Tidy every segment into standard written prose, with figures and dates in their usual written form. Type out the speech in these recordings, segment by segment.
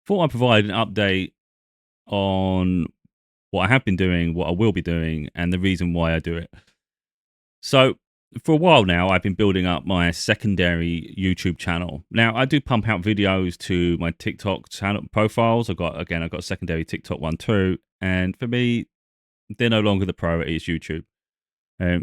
thought I'd provide an update on what I have been doing, what I will be doing, and the reason why I do it. So, for a while now, I've been building up my secondary YouTube channel. Now, I do pump out videos to my TikTok channel profiles. I've got a secondary TikTok one too. And for me, they're no longer the priority, it's YouTube.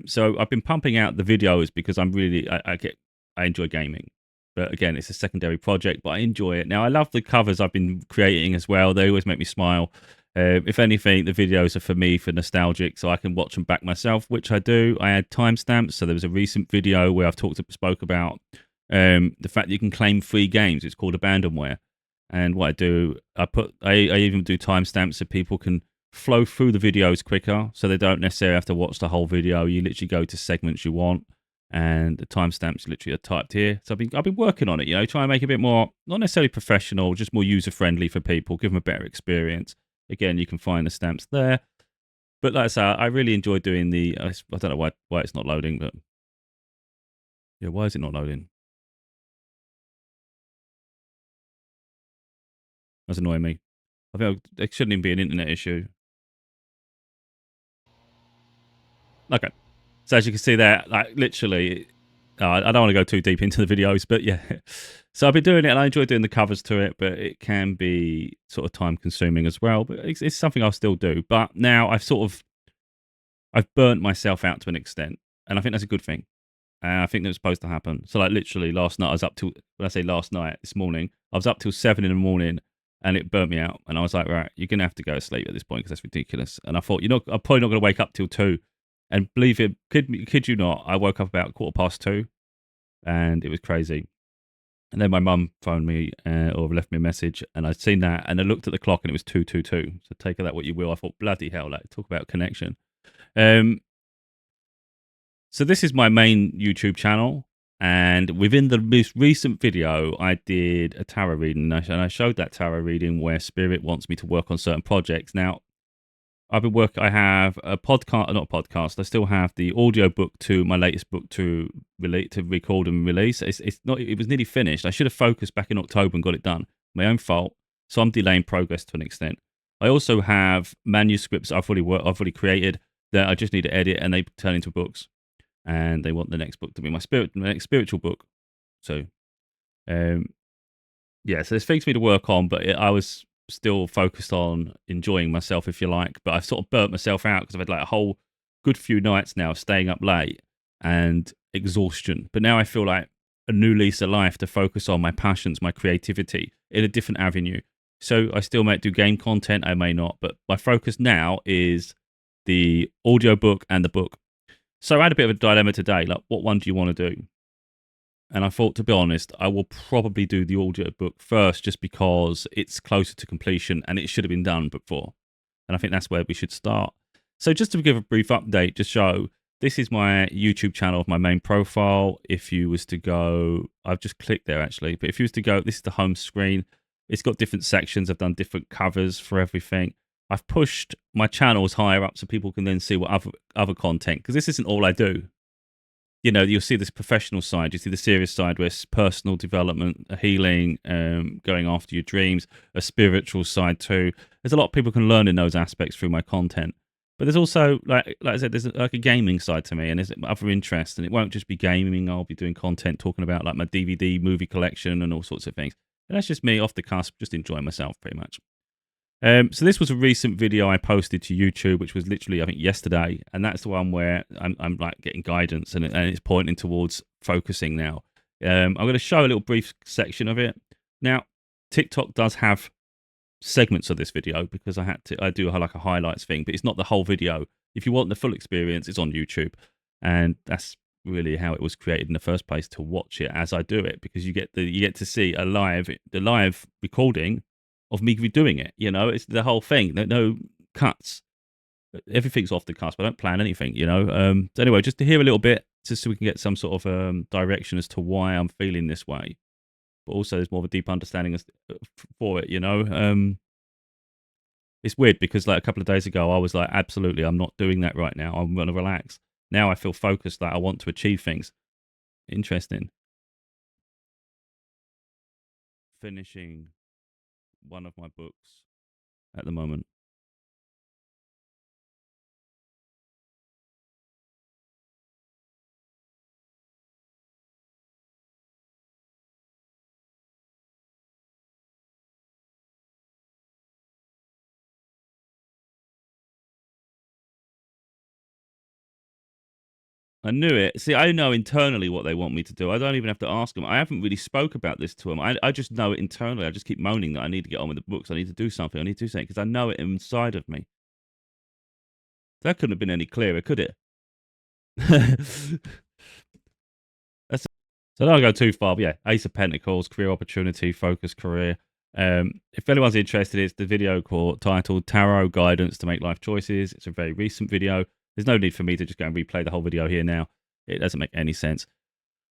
So I've been pumping out the videos because I enjoy gaming. But again, it's a secondary project, but I enjoy it. Now, I love the covers I've been creating as well. They always make me smile. If anything, the videos are for me for nostalgic, so I can watch them back myself, which I do. I add timestamps. So there was a recent video where I've spoke about the fact that you can claim free games. It's called abandonware. And what I do, I even do timestamps so people can flow through the videos quicker, so they don't necessarily have to watch the whole video. You literally go to segments you want, and the timestamps literally are typed here. So I've been working on it, trying to make it a bit more, not necessarily professional, just more user friendly for people, give them a better experience. Again, you can find the stamps there. But like I say, I really enjoy doing I don't know why it's not loading, but yeah, why is it not loading? That's annoying me. I think it shouldn't even be an internet issue. Okay. So as you can see there, like literally, I don't want to go too deep into the videos, but yeah. So I've been doing it, and I enjoy doing the covers to it, but it can be sort of time consuming as well. But it's something I'll still do. But now I've burnt myself out to an extent, and I think that's a good thing. I think that's supposed to happen. So like literally last night, I was up till, when I say last night, this morning, I was up till 7 in the morning, and it burnt me out. And I was like, right, you're gonna have to go to sleep at this point because that's ridiculous. And I thought, I'm probably not gonna wake up till 2. And believe it, kid you not, I woke up about 2:15, and it was crazy. And then my mum phoned me or left me a message, and I'd seen that, and I looked at the clock, and it was 2:22. So take of that what you will. I thought, bloody hell, like talk about connection. Um, so this is my main YouTube channel, and within the most recent video, I did a tarot reading, and I showed that tarot reading where Spirit wants me to work on certain projects. Now, I have a podcast, not a podcast. I still have the audiobook to my latest book to record and release. It's not. It was nearly finished. I should have focused back in October and got it done. My own fault. So I'm delaying progress to an extent. I also have manuscripts I've already created that I just need to edit, and they turn into books. And they want the next book to be my next spiritual book. So, um, yeah. So there's things for me to work on, but I was still focused on enjoying myself, if you like. But I've sort of burnt myself out because I've had like a whole good few nights now staying up late and exhaustion. But now I feel like a new lease of life to focus on my passions, my creativity in a different avenue. So I still might do game content, I may not, but my focus now is the audiobook and the book. So I had a bit of a dilemma today, like what one do you want to do? And I thought, to be honest, I will probably do the audiobook first just because it's closer to completion and it should have been done before. And I think that's where we should start. So just to give a brief update, just show this is my YouTube channel of my main profile. If you was to go, I've just clicked there actually, but if you was to go, this is the home screen. It's got different sections. I've done different covers for everything. I've pushed my channels higher up so people can then see what other content, because this isn't all I do. You'll see this professional side, you see the serious side where it's personal development, healing, going after your dreams, a spiritual side too. There's a lot of people can learn in those aspects through my content. But there's also, like I said, there's like a gaming side to me, and there's other interests, and it won't just be gaming. I'll be doing content talking about like my DVD movie collection and all sorts of things. And that's just me off the cusp, just enjoying myself pretty much. So this was a recent video I posted to YouTube, which was literally, I think, yesterday. And that's the one where I'm like getting guidance, and it's pointing towards focusing now. I'm going to show a little brief section of it. Now, TikTok does have segments of this video because I do like a highlights thing, but it's not the whole video. If you want the full experience, it's on YouTube. And that's really how it was created in the first place, to watch it as I do it, because you get to see the live recording of me doing it. It's the whole thing. No cuts. Everything's off the cusp. I don't plan anything. So anyway, just to hear a little bit, just so we can get some sort of direction as to why I'm feeling this way. But also, there's more of a deep understanding for it. It's weird because like a couple of days ago, I was like, absolutely, I'm not doing that right now. I'm going to relax. Now I feel focused that I want to achieve things. Interesting. Finishing one of my books at the moment. I knew it. See, I know internally what they want me to do. I don't even have to ask them. I haven't really spoke about this to them. I just know it internally. I just keep moaning that I need to get on with the books. I need to do something. I need to do something because I know it inside of me. That couldn't have been any clearer, could it? That's, so I don't go too far. But yeah, Ace of Pentacles, career opportunity, focus career. If anyone's interested, it's the video titled Tarot Guidance to Make Life Choices. It's a very recent video. There's no need for me to just go and replay the whole video here now. It doesn't make any sense.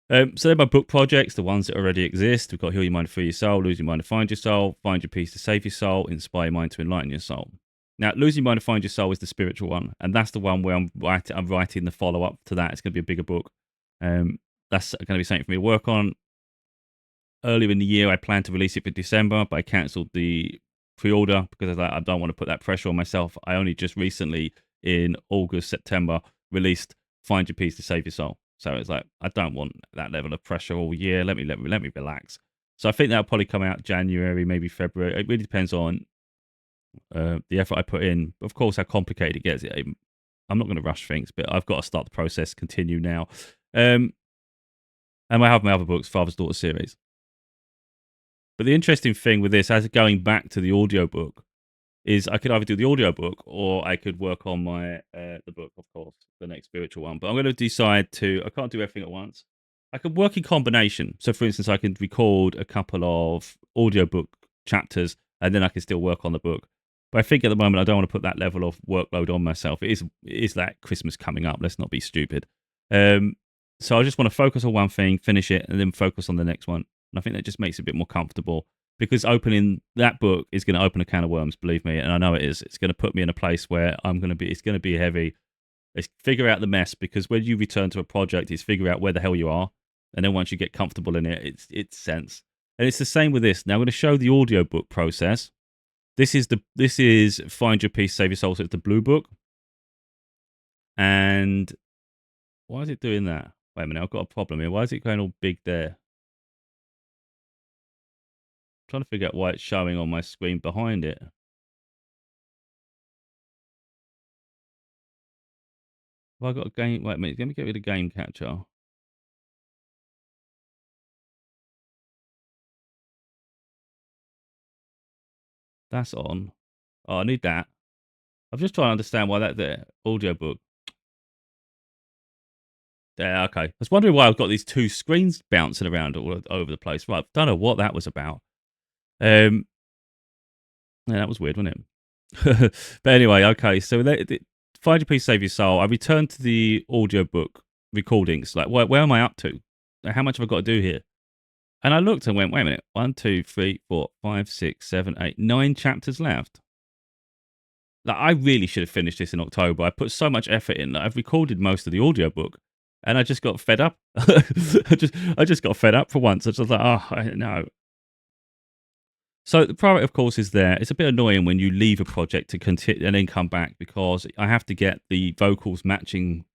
So they're my book projects, the ones that already exist. We've got Heal Your Mind to Free Your Soul, Lose Your Mind to Find Your Soul, Find Your Peace to Save Your Soul, Inspire Your Mind to Enlighten Your Soul. Now, Losing Your Mind to Find Your Soul is the spiritual one, and that's the one where I'm writing the follow-up to that. It's going to be a bigger book. That's going to be something for me to work on. Earlier in the year, I planned to release it for December, but I cancelled the pre-order because I don't want to put that pressure on myself. I only just recently, in August, September, released Find Your Peace to Save Your Soul. So it's like, I don't want that level of pressure all year. Let me relax. So I think that'll probably come out January, maybe February. It really depends on the effort I put in. Of course, how complicated it gets. I'm not going to rush things, but I've got to start the process, continue now. And I have my other books, Father's Daughter series. But the interesting thing with this, as going back to the audiobook, is I could either do the audiobook or I could work on my the book, of course, the next spiritual one. But I'm going to decide I can't do everything at once. I could work in combination. So, for instance, I could record a couple of audiobook chapters and then I can still work on the book. But I think at the moment I don't want to put that level of workload on myself. It is that Christmas coming up. Let's not be stupid. So I just want to focus on one thing, finish it, and then focus on the next one. And I think that just makes it a bit more comfortable. Because opening that book is going to open a can of worms, believe me, and I know it is. It's going to put me in a place where it's going to be heavy. It's figure out the mess, because when you return to a project, it's figure out where the hell you are, and then once you get comfortable in it, it's sense. And it's the same with this. Now I'm going to show the audiobook process. This is Find Your Peace, Save Your Soul. So it's the blue book. And why is it doing that? Wait a minute, I've got a problem here. Why is it going all big there? Trying to figure out why it's showing on my screen behind it. Have I got a game? Wait a minute, let me get rid of game catcher. That's on. Oh, I need that. I'm just trying to understand why that there. Audiobook. There, okay. I was wondering why I've got these two screens bouncing around all over the place. Right, I don't know what that was about. Yeah, that was weird, wasn't it? But anyway, okay. So Find Your Peace, Save Your Soul. I returned to the audiobook recordings. Like, where am I up to? How much have I got to do here? And I looked and went, wait a minute. 1, 2, 3, 4, 5, 6, 7, 8, 9 chapters left. Like, I really should have finished this in October. I put so much effort in that I've recorded most of the audiobook and I just got fed up. I just got fed up for once. I was just like, oh, no. So the priority, of course, is there. It's a bit annoying when you leave a project to continue and then come back, because I have to get the vocals matching.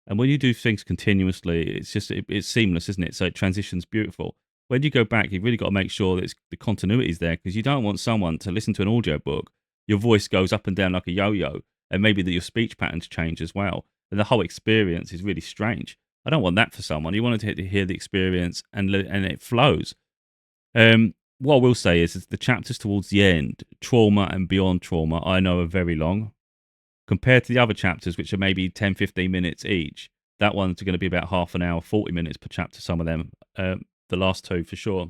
And when you do things continuously, it's seamless, isn't it? So it transitions beautiful. When you go back, you've really got to make sure that the continuity is there, because you don't want someone to listen to an audiobook, your voice goes up and down like a yo-yo, and maybe that your speech patterns change as well. And the whole experience is really strange. I don't want that for someone. You want to hear the experience and it flows. What I will say is the chapters towards the end, trauma and beyond trauma, I know are very long. Compared to the other chapters, which are maybe 10, 15 minutes each, that one's going to be about half an hour, 40 minutes per chapter, some of them. The last two, for sure,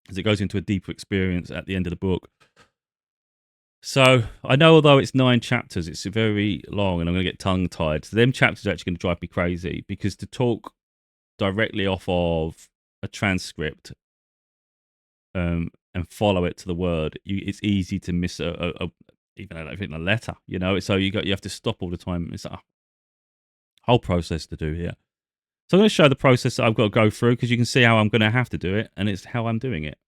as it goes into a deeper experience at the end of the book. So I know, although it's 9 chapters, it's very long and I'm going to get tongue-tied. So them chapters are actually going to drive me crazy, because to talk directly off of a transcript and follow it to the word, it's easy to miss even a letter, you know. So you have to stop all the time. It's a whole process to do here. So I'm going to show the process that I've got to go through, because you can see how I'm going to have to do it, and it's how I'm doing it.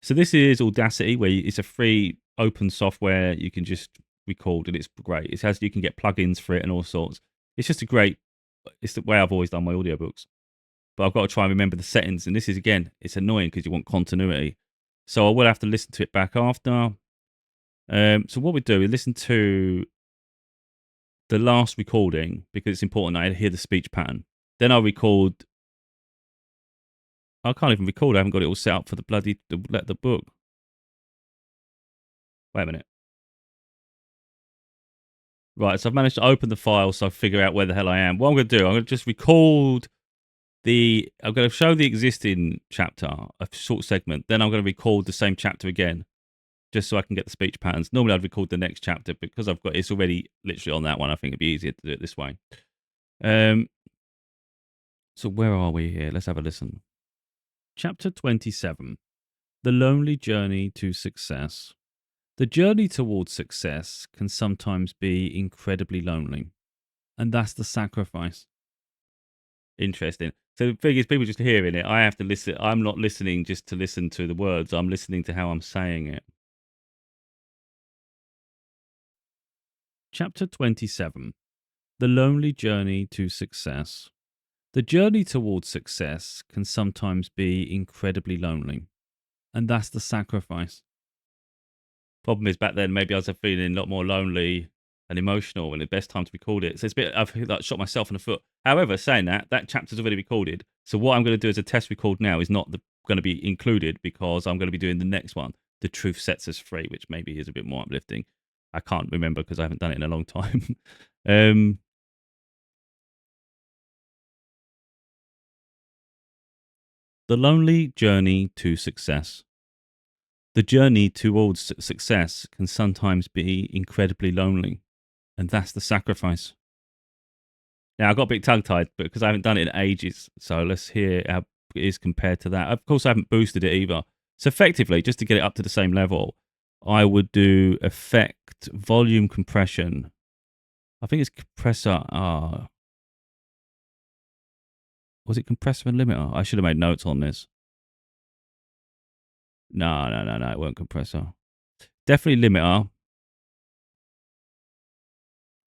So this is Audacity, where it's a free open software. You can just record, and it's great. It has, you can get plugins for it and all sorts. It's just a great. It's the way I've always done my audiobooks. But I've got to try and remember the settings. And this is, again, it's annoying because you want continuity. So I will have to listen to it back after. So what we do, we listen to the last recording because it's important I hear the speech pattern. Then I'll record. I can't even record. I haven't got it all set up for the book. Wait a minute. Right, so I've managed to open the file so I figure out where the hell I am. What I'm going to do, I'm going to just record I'm going to show the existing chapter, a short segment. Then I'm going to record the same chapter again, just so I can get the speech patterns. Normally I'd record the next chapter, but because it's already literally on that one, I think it'd be easier to do it this way. So where are we here? Let's have a listen. Chapter 27, The Lonely Journey to Success. The journey towards success can sometimes be incredibly lonely, and that's the sacrifice. Interesting. So the thing is, people just hearing it, I have to listen. I'm not listening just to listen to the words. I'm listening to how I'm saying it. Chapter 27, The Lonely Journey to Success. The journey towards success can sometimes be incredibly lonely, and that's the sacrifice. Problem is, back then, maybe I was feeling a lot more lonely and emotional, and the best time to record it. So it's a bit, I've like shot myself in the foot. However, saying that chapter's already recorded. So what I'm going to do as a test record now is not going to be included because I'm going to be doing the next one. The Truth Sets Us Free, which maybe is a bit more uplifting. I can't remember because I haven't done it in a long time. The Lonely Journey to Success. The journey towards success can sometimes be incredibly lonely, and that's the sacrifice. Now, I got a bit tongue-tied because I haven't done it in ages, so let's hear how it is compared to that. Of course, I haven't boosted it either. So effectively, just to get it up to the same level, I would do effect, volume compression. I think it's compressor. Was it compressor and limiter? I should have made notes on this. No, it weren't compressor. Definitely limiter.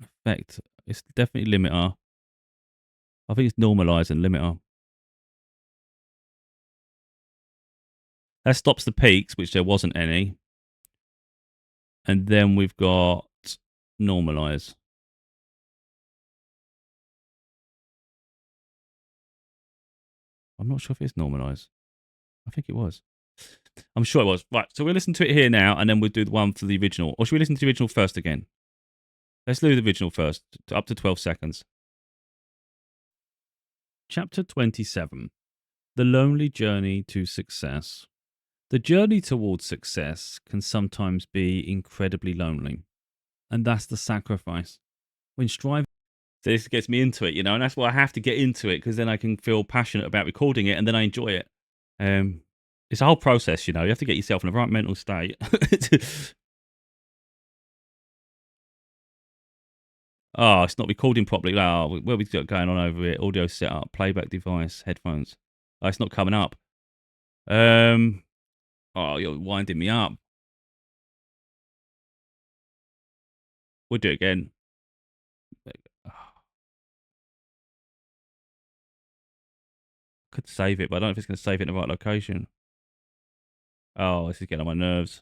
Effect, it's definitely limiter. I think it's normalize and limiter. That stops the peaks, which there wasn't any. And then we've got normalize. I'm not sure if it's normalize. I think it was. I'm sure it was. Right, so we'll listen to it here now, and then we'll do the one for the original. Or should we listen to the original first again? Let's do the original first, up to 12 seconds. Chapter 27, The Lonely Journey to Success. The journey towards success can sometimes be incredibly lonely, and that's the sacrifice. When striving, this gets me into it, and that's why I have to get into it, because then I can feel passionate about recording it, and then I enjoy it. It's a whole process, you have to get yourself in the right mental state. Oh, it's not recording properly. Oh, what we got going on over here? Audio setup, playback device, headphones. Oh, it's not coming up. Oh, you're winding me up. We'll do it again. Could save it, but I don't know if it's going to save it in the right location. Oh, this is getting on my nerves.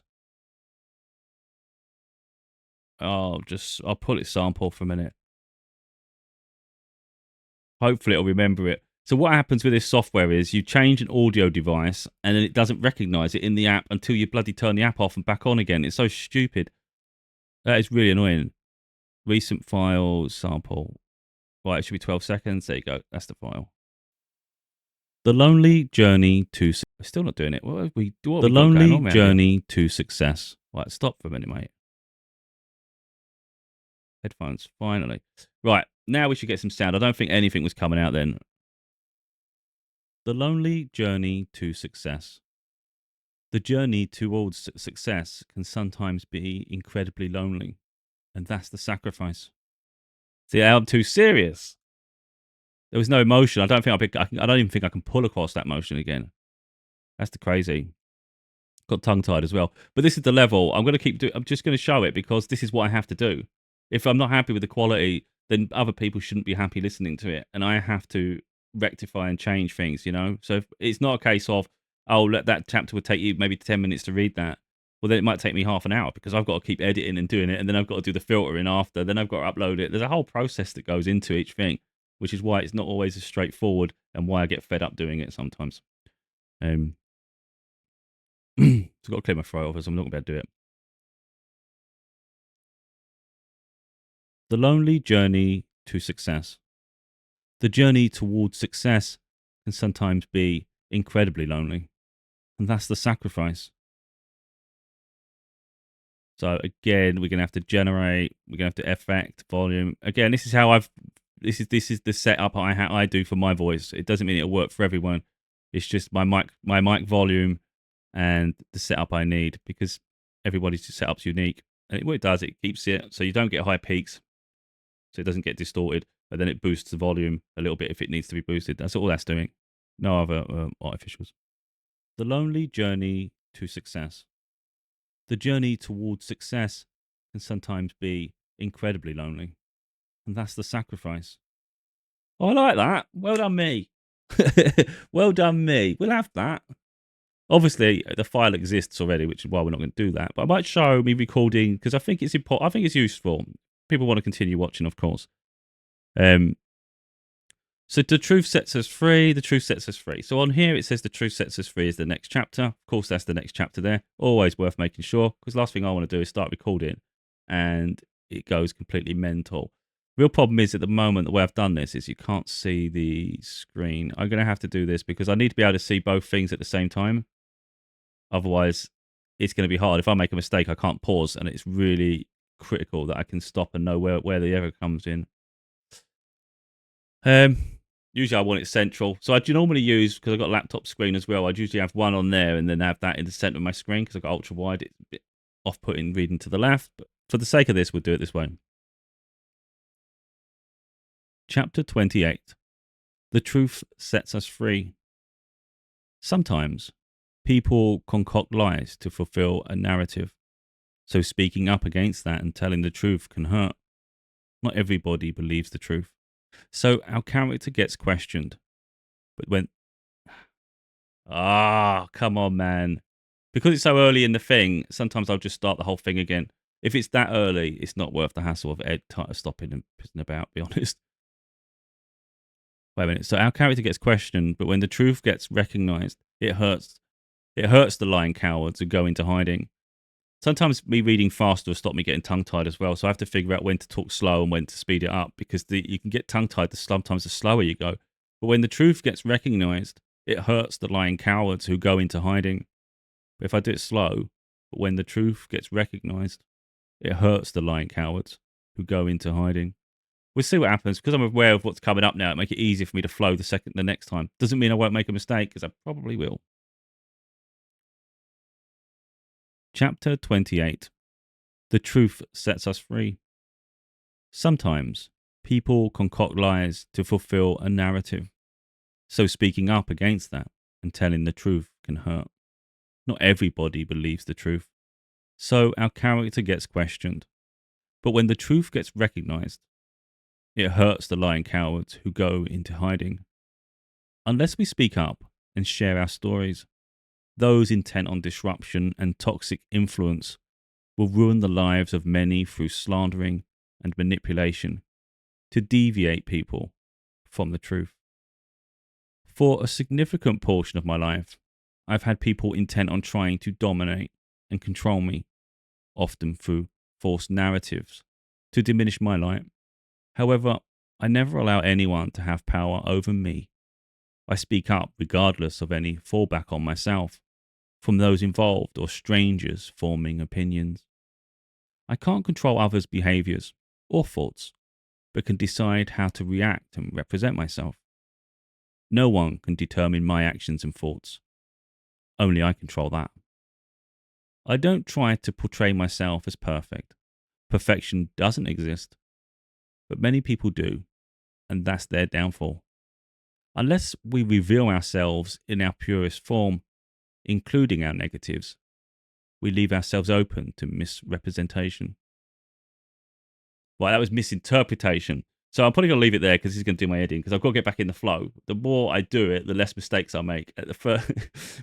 Oh, I'll pull it sample for a minute. Hopefully it'll remember it. So what happens with this software is you change an audio device and then it doesn't recognize it in the app until you bloody turn the app off and back on again. It's so stupid. That is really annoying. Recent file sample. Right, it should be 12 seconds. There you go. That's the file. The Lonely Journey to... We're still not doing it. What have we The Lonely Journey to Success. Right, stop for a minute, mate. Headphones, finally. Right, now we should get some sound. I don't think anything was coming out then. The Lonely Journey to Success. The journey towards success can sometimes be incredibly lonely, and that's the sacrifice. See, I'm too serious. There was no emotion. I don't even think I can pull across that motion again. That's the crazy. Got tongue tied as well. But this is the level I'm going to keep doing. I'm just going to show it because this is what I have to do. If I'm not happy with the quality, then other people shouldn't be happy listening to it, and I have to rectify and change things. So if it's not a case of, oh, let that chapter would take you maybe 10 minutes to read that. Well, then it might take me half an hour because I've got to keep editing and doing it, and then I've got to do the filtering after. Then I've got to upload it. There's a whole process that goes into each thing, which is why it's not always as straightforward, and why I get fed up doing it sometimes. So I've got to clear my throat off, as I'm not going to be able to do it. The lonely journey to success. The journey towards success can sometimes be incredibly lonely, and that's the sacrifice. So again, we're going to have to generate, we're going to have to effect volume. Again, this is how this is the setup I do for my voice. It doesn't mean it'll work for everyone. It's just my mic volume and the setup I need, because everybody's setup's unique. And what it does, it keeps it so you don't get high peaks, so it doesn't get distorted, and then it boosts the volume a little bit if it needs to be boosted. That's all that's doing. No other artificials. The lonely journey to success. The journey towards success can sometimes be incredibly lonely, and that's the sacrifice. Oh, I like that. Well done, me. Well done, me. We'll have that. Obviously, the file exists already, which is why we're not going to do that. But I might show me recording because I think it's important. I think it's useful. People want to continue watching, of course. So the truth sets us free. The truth sets us free. So on here it says the truth sets us free is the next chapter. Of course, that's the next chapter there. Always worth making sure, because last thing I want to do is start recording and it goes completely mental. Real problem is at the moment, the way I've done this is you can't see the screen. I'm going to have to do this because I need to be able to see both things at the same time. Otherwise, it's going to be hard. If I make a mistake, I can't pause, and it's really critical that I can stop and know where the error comes in. Usually I want it central. So I do normally use, because I've got a laptop screen as well, I'd usually have one on there and then have that in the center of my screen because I've got ultra wide. It's a bit off-putting reading to the left, but for the sake of this, we'll do it this way. Chapter 28. The truth sets us free. Sometimes people concoct lies to fulfill a narrative. So speaking up against that and telling the truth can hurt. Not everybody believes the truth. So our character gets questioned. But when... come on, man. Because it's so early in the thing, sometimes I'll just start the whole thing again. If it's that early, it's not worth the hassle of Ed stopping and pissing about, be honest. Wait a minute. So our character gets questioned, but when the truth gets recognized, it hurts. It hurts the lying cowards who go into hiding. Sometimes me reading faster will stop me getting tongue-tied as well. So I have to figure out when to talk slow and when to speed it up, because you can get tongue-tied sometimes the slower you go. But when the truth gets recognized, it hurts the lying cowards who go into hiding. But if I do it slow, but when the truth gets recognized, it hurts the lying cowards who go into hiding. We'll see what happens. Because I'm aware of what's coming up now, it make it easier for me to flow the next time. Doesn't mean I won't make a mistake, because I probably will. Chapter 28. The truth sets us free. Sometimes people concoct lies to fulfill a narrative. So speaking up against that and telling the truth can hurt. Not everybody believes the truth. So our character gets questioned. But when the truth gets recognized, it hurts the lying cowards who go into hiding. Unless we speak up and share our stories, those intent on disruption and toxic influence will ruin the lives of many through slandering and manipulation to deviate people from the truth. For a significant portion of my life, I've had people intent on trying to dominate and control me, often through false narratives, to diminish my light. However, I never allow anyone to have power over me. I speak up regardless of any fallback on myself from those involved or strangers forming opinions. I can't control others' behaviors or thoughts, but can decide how to react and represent myself. No one can determine my actions and thoughts. Only I control that. I don't try to portray myself as perfect. Perfection doesn't exist, but many people do, and that's their downfall. Unless we reveal ourselves in our purest form, including our negatives, We leave ourselves open to misrepresentation. Right, that was misinterpretation. So I'm probably going to leave it there because he's going to do my editing because I've got to get back in the flow. The more I do it, the less mistakes I make. At the first,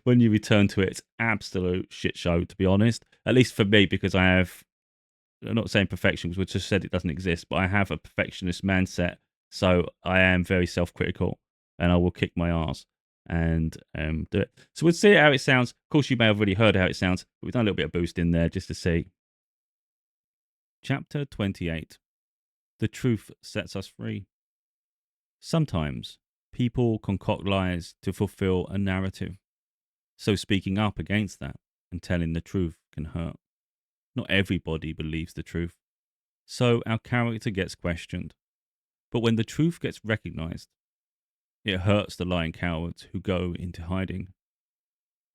when you return to it, it's absolute shit show, to be honest. At least for me, because I'm not saying perfection because we just said it doesn't exist, but I have a perfectionist mindset. So I am very self-critical and I will kick my ass and do it. So we'll see how it sounds. Of course, you may have already heard how it sounds, but we've done a little bit of boost in there just to see. Chapter 28. The truth sets us free. Sometimes people concoct lies to fulfill a narrative. So speaking up against that and telling the truth can hurt. Not everybody believes the truth. So our character gets questioned. But when the truth gets recognized, it hurts the lying cowards who go into hiding.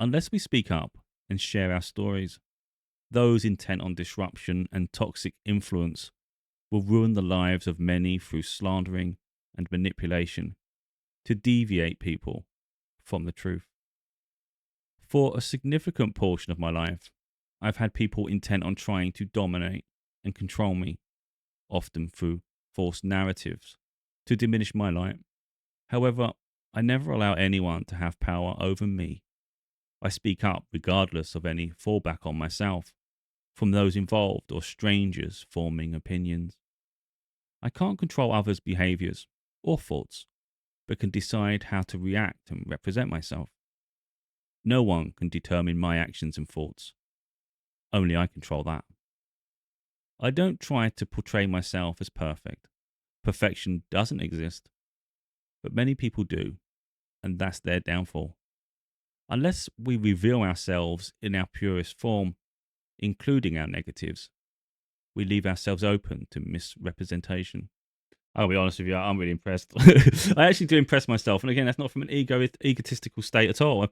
Unless we speak up and share our stories, those intent on disruption and toxic influence will ruin the lives of many through slandering and manipulation to deviate people from the truth. For a significant portion of my life, I've had people intent on trying to dominate and control me, often through false narratives, to diminish my light. However, I never allow anyone to have power over me. I speak up regardless of any fallback on myself from those involved or strangers forming opinions. I can't control others' behaviors or thoughts, but can decide how to react and represent myself. No one can determine my actions and thoughts. Only I control that. I don't try to portray myself as perfect. Perfection doesn't exist, but many people do, and that's their downfall. Unless we reveal ourselves in our purest form, including our negatives, we leave ourselves open to misrepresentation. I'll be honest with you, I'm really impressed. I actually do impress myself. And again, that's not from an egotistical state at all. If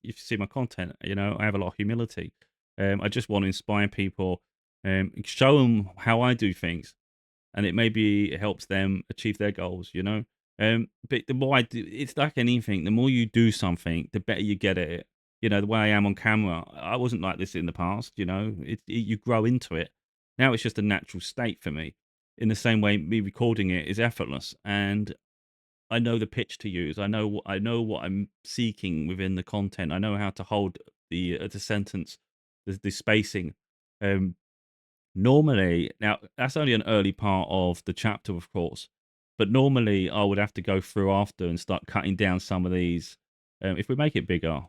you see my content, I have a lot of humility. I just want to inspire people, show them how I do things. And it helps them achieve their goals. But the more I do, it's like anything, the more you do something, the better you get at it. The way I am on camera, I wasn't like this in the past, you grow into it. Now it's just a natural state for me. In the same way, me recording it is effortless, and I know the pitch to use. I know what I'm seeking within the content. I know how to hold the sentence, the spacing. Normally, now that's only an early part of the chapter, of course, but normally I would have to go through after and start cutting down some of these. If we make it bigger,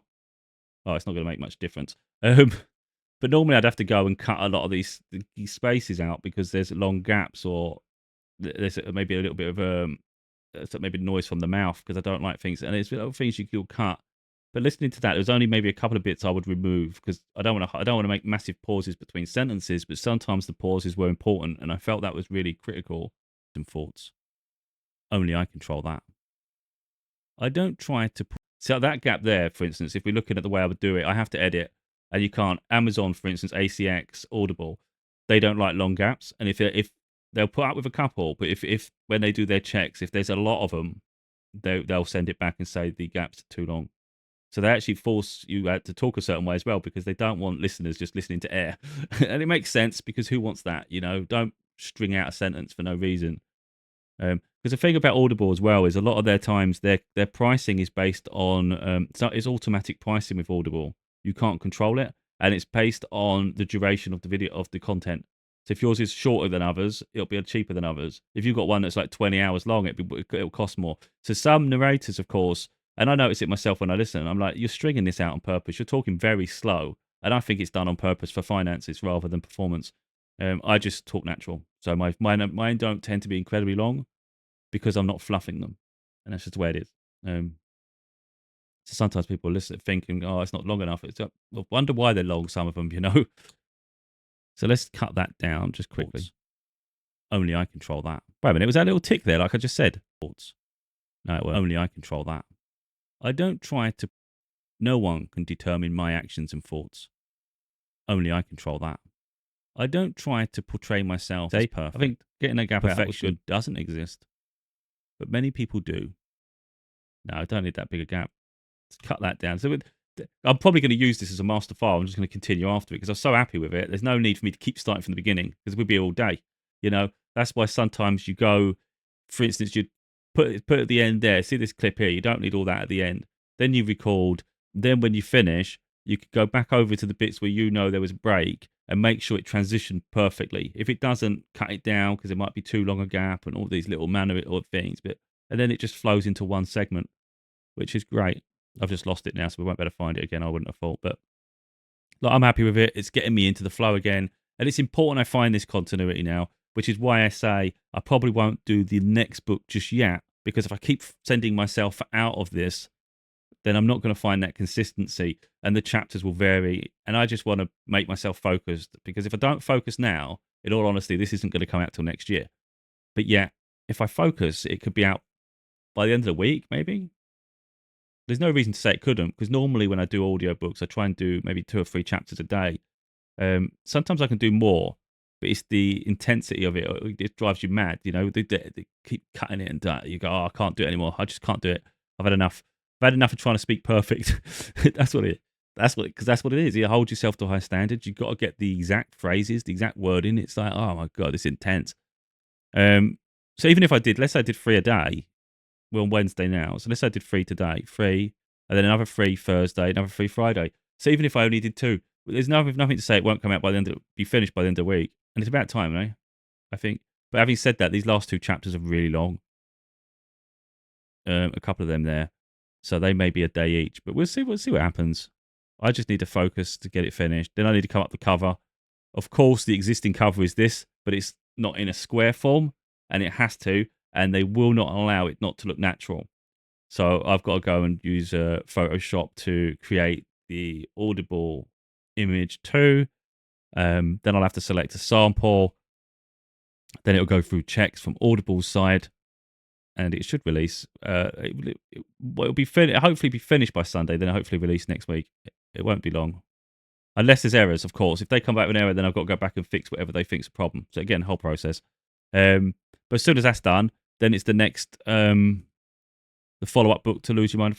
it's not going to make much difference. But normally I'd have to go and cut a lot of these spaces out because there's long gaps or there's maybe a little bit of maybe noise from the mouth because I don't like things. And there's little things you could cut. But listening to that, there's only maybe a couple of bits I would remove because I don't want to make massive pauses between sentences. But sometimes the pauses were important, and I felt that was really critical. And thoughts, only I control that. I don't try to so that gap there. For instance, if we're looking at the way I would do it, I have to edit. And you can't. Amazon, for instance, ACX, Audible, they don't like long gaps. And if they'll put up with a couple, but if when they do their checks, if there's a lot of them, they'll send it back and say the gaps are too long. So they actually force you to talk a certain way as well because they don't want listeners just listening to air. And it makes sense because who wants that? Don't string out a sentence for no reason. Because the thing about Audible as well is a lot of their times their pricing is based on it's automatic pricing with Audible. You can't control it, and it's based on the duration of the video of the content. So if yours is shorter than others, it'll be cheaper than others. If you've got one that's like 20 hours long, it'll cost more. So some narrators, of course, and I notice it myself when I listen, I'm like, you're stringing this out on purpose. You're talking very slow, and I think it's done on purpose for finances rather than performance. I just talk natural, so mine don't tend to be incredibly long because I'm not fluffing them, and that's just the way it is. So sometimes people listen thinking, "Oh, it's not long enough." I wonder why they're long. Some of them. So let's cut that down just quickly. Thoughts. Only I control that. Wait a minute, was that little tick there, like I just said? Thoughts. No, well, only I control that. I don't try to. No one can determine my actions and thoughts. Only I control that. I don't try to portray myself as perfect. I think getting a gap out was good doesn't exist, but many people do. No, I don't need that bigger gap. Let's cut that down. So I'm probably going to use this as a master file. I'm just going to continue after it because I'm so happy with it. There's no need for me to keep starting from the beginning because we'd be all day. You know, that's why sometimes you go, for instance, you put at the end there. See this clip here. You don't need all that at the end. Then you record. Then when you finish, you could go back over to the bits where you know there was a break and make sure it transitioned perfectly. If it doesn't, cut it down because it might be too long a gap and all these little manner or things. But and then it just flows into one segment, which is great. I've just lost it now, so we won't be able to find it again. I wouldn't have thought, but like, I'm happy with it. It's getting me into the flow again, and it's important I find this continuity now, which is why I say I probably won't do the next book just yet, because if I keep sending myself out of this, then I'm not going to find that consistency, and the chapters will vary. And I just want to make myself focused, because if I don't focus now, in all honesty, this isn't going to come out till next year. But yeah, if I focus, it could be out by the end of the week, maybe. There's no reason to say it couldn't, because normally when I do audiobooks, I try and do maybe 2 or 3 chapters a day. Sometimes I can do more, but it's the intensity of it. It drives you mad, you know. They keep cutting it and you go, oh, I can't do it anymore. I just can't do it. I've had enough. I've had enough of trying to speak perfect. That's what it. Because that's what it is. You hold yourself to high standards. You've got to get the exact phrases, the exact wording. It's like, oh my god, it's intense. So even if I did, let's say I did 3 a day. We're on Wednesday now, so let's say I did 3 today, 3, and then another 3 Thursday, another 3 Friday. So even if I only did 2, there's nothing to say it won't come out by the end. Be finished by the end of the week, and it's about time, eh? I think. But having said that, these last 2 chapters are really long. A couple of them there, so they may be a day each. But we'll see. We'll see what happens. I just need to focus to get it finished. Then I need to come up with the cover. Of course, the existing cover is this, but it's not in a square form, and it has to, and they will not allow it not to look natural. So I've got to go and use Photoshop to create the Audible image too. Then I'll have to select a sample. Then it'll go through checks from Audible's side, and it should release. It'll be hopefully be finished by Sunday. Then hopefully release next week. It won't be long, unless there's errors, of course. If they come back with an error, then I've got to go back and fix whatever they think's a problem. So again, whole process. But as soon as that's done, then it's the next the follow-up book to Lose Your Mind and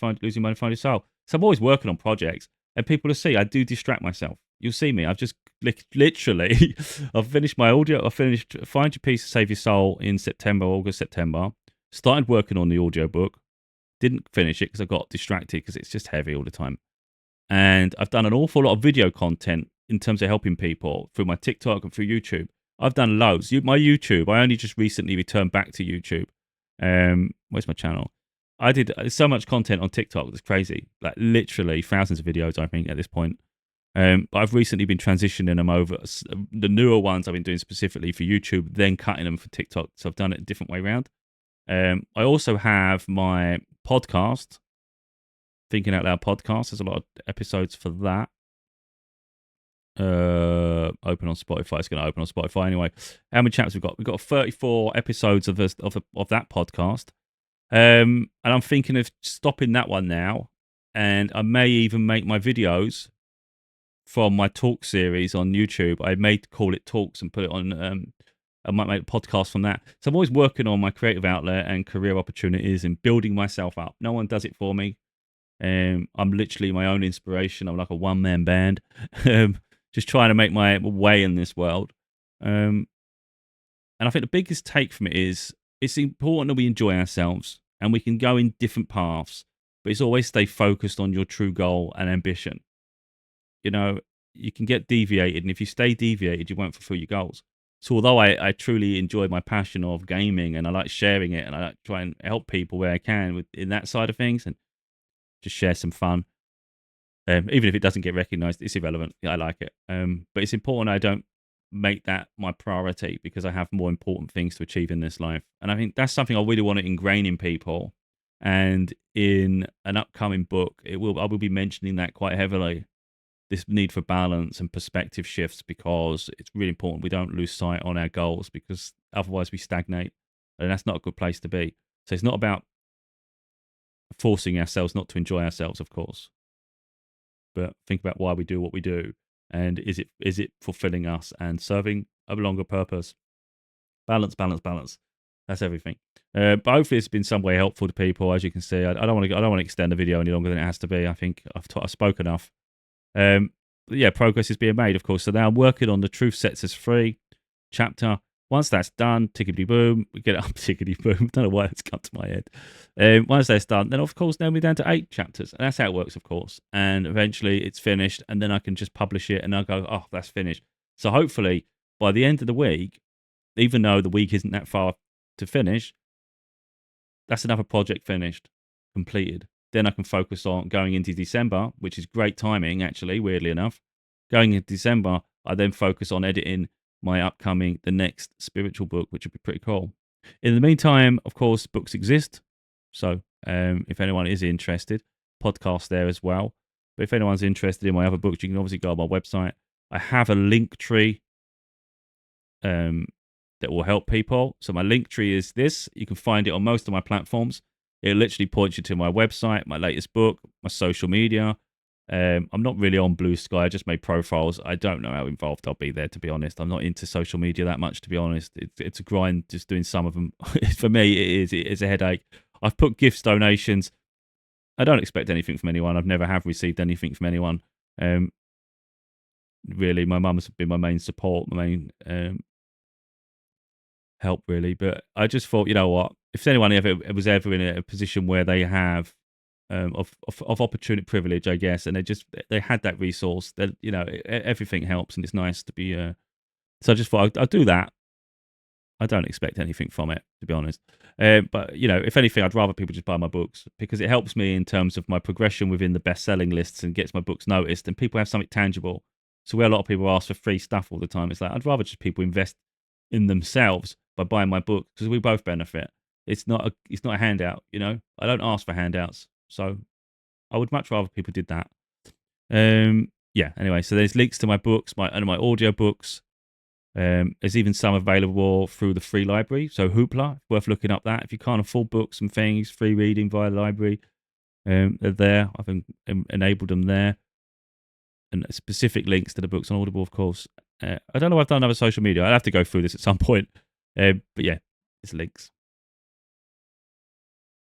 Find Your Soul. So I'm always working on projects, and people will see I do distract myself. You'll see me. I've just literally, I've finished my audio. I finished Find Your Peace to Save Your Soul in August, September. Started working on the audiobook. Didn't finish it because I got distracted because it's just heavy all the time. And I've done an awful lot of video content in terms of helping people through my TikTok and through YouTube. I've done loads. My YouTube, I only just recently returned back to YouTube. Where's my channel? I did so much content on TikTok. It's crazy. Like literally thousands of videos, I think, at this point. But I've recently been transitioning them over. The newer ones I've been doing specifically for YouTube, then cutting them for TikTok. So I've done it a different way around. I also have my podcast, Thinking Out Loud podcast. There's a lot of episodes for that. Open on Spotify. It's going to open on Spotify anyway. How many chapters we've got? We've got 34 episodes of that podcast. And I'm thinking of stopping that one now, and I may even make my videos from my talk series on YouTube. I may call it Talks and put it on. I might make a podcast from that. So I'm always working on my creative outlet and career opportunities and building myself up. No one does it for me. I'm literally my own inspiration. I'm like a one-man band, just trying to make my way in this world. And I think the biggest take from it is it's important that we enjoy ourselves and we can go in different paths, but it's always stay focused on your true goal and ambition. You know, you can get deviated, and if you stay deviated, you won't fulfill your goals. So although I truly enjoy my passion of gaming and I like sharing it and I like try and help people where I can in that side of things and just share some fun, even if it doesn't get recognized, it's irrelevant. I like it. But it's important I don't make that my priority because I have more important things to achieve in this life. And I think that's something I really want to ingrain in people. And in an upcoming book, I will be mentioning that quite heavily, this need for balance and perspective shifts, because it's really important we don't lose sight on our goals, because otherwise we stagnate, and that's not a good place to be. So it's not about forcing ourselves not to enjoy ourselves, of course, but think about why we do what we do, and is it fulfilling us and serving a longer purpose? Balance, balance, balance. That's everything. But hopefully it's been some way helpful to people. As you can see, I don't want to extend the video any longer than it has to be. I think I've spoke enough. But yeah, progress is being made, of course. So now I'm working on the Truth Sets Us Free chapter. Once that's done, tickety boom, we get it up, tickety boom. Don't know why it's come to my head. Once that's done, then of course, now we're down to 8 chapters. And that's how it works, of course. And eventually it's finished, and then I can just publish it and I'll go, oh, that's finished. So hopefully by the end of the week, even though the week isn't that far to finish, that's another project finished, completed. Then I can focus on going into December, which is great timing, actually, weirdly enough. Going into December, I then focus on editing the next spiritual book, which would be pretty cool. In the meantime, of course, books exist. So if anyone is interested, podcast there as well. But if anyone's interested in my other books, you can obviously go on my website. I have a link tree that will help people. So my link tree is this. You can find it on most of my platforms. It literally points you to my website, my latest book, my social media. I'm not really on Blue Sky. I just made profiles. I don't know how involved I'll be there, to be honest. I'm not into social media that much, to be honest. It's a grind just doing some of them. For me, it is a headache. I've put gifts, donations. I don't expect anything from anyone. I've never have received anything from anyone. Really, my mum's been my main support, my main help, really. But I just thought, you know what? If anyone was ever in a position where they have of opportunity privilege, I guess, and they had that resource, that everything helps, and it's nice to be. So I just thought I'd do that. I don't expect anything from it, to be honest. But if anything, I'd rather people just buy my books, because it helps me in terms of my progression within the best-selling lists and gets my books noticed, and people have something tangible. So where a lot of people ask for free stuff all the time, it's like I'd rather just people invest in themselves by buying my book, because we both benefit. It's not a handout, I don't ask for handouts, so I would much rather people did that. Yeah. Anyway, so there's links to my books, and my audio books. There's even some available through the free library. So Hoopla, worth looking up that. If you can't afford books and things, free reading via the library, they're there. I've enabled them there. And specific links to the books on Audible, of course. I don't know if I've done other social media. I'll have to go through this at some point. But yeah, there's links.